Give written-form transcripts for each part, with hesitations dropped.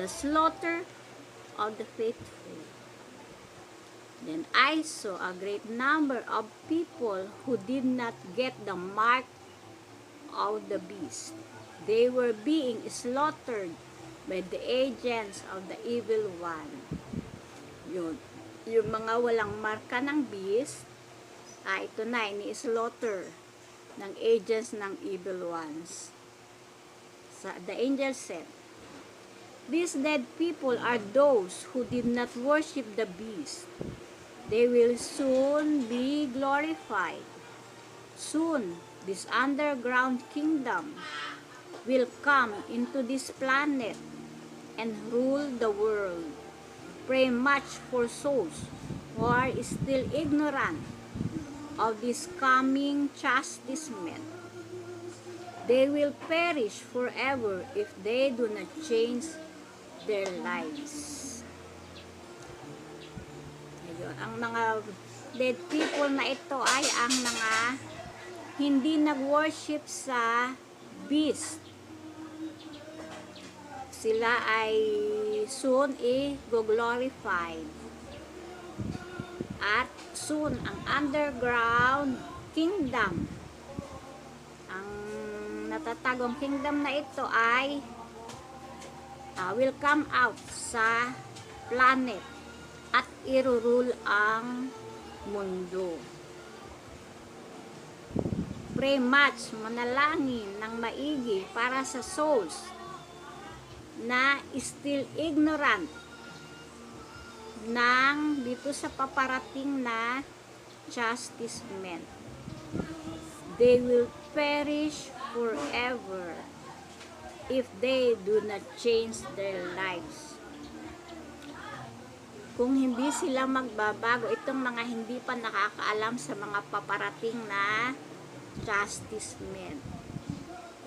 the slaughter of the faithful. Then I saw a great number of people who did not get the mark of the beast. They were being slaughtered by the agents of the evil one. Yung mga walang marka ng beast, ito na, ini-slaughter ng agents ng evil ones. The angel said, "These dead people are those who did not worship the beast. They will soon be glorified. Soon, this underground kingdom will come into this planet and rule the world. Pray much for souls who are still ignorant of this coming chastisement. They will perish forever if they do not change their lives." Ayun, ang mga dead people na ito ay ang mga hindi nag-worship sa beast. Sila ay soon i-glorified. At soon, ang underground kingdom, ang natatagong kingdom na ito ay will come out sa planet at irurule ang mundo. Pray much, manalangin ng maigi para sa souls na still ignorant ng dito sa paparating na chastisement. They will perish forever if they do not change their lives. Kung hindi sila magbabago, itong mga hindi pa nakakaalam sa mga paparating na chastisement.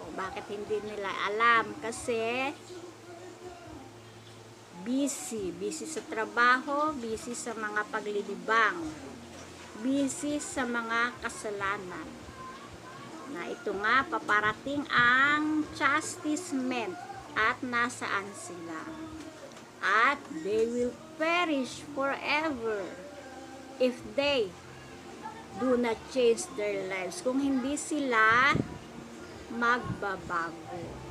O bakit hindi nila alam? Kasi busy sa trabaho, busy sa mga paglilibang, busy sa mga kasalanan. Na ito nga, paparating ang chastisement at nasaan sila. At they will perish forever if they do not change their lives. Kung hindi sila magbabago.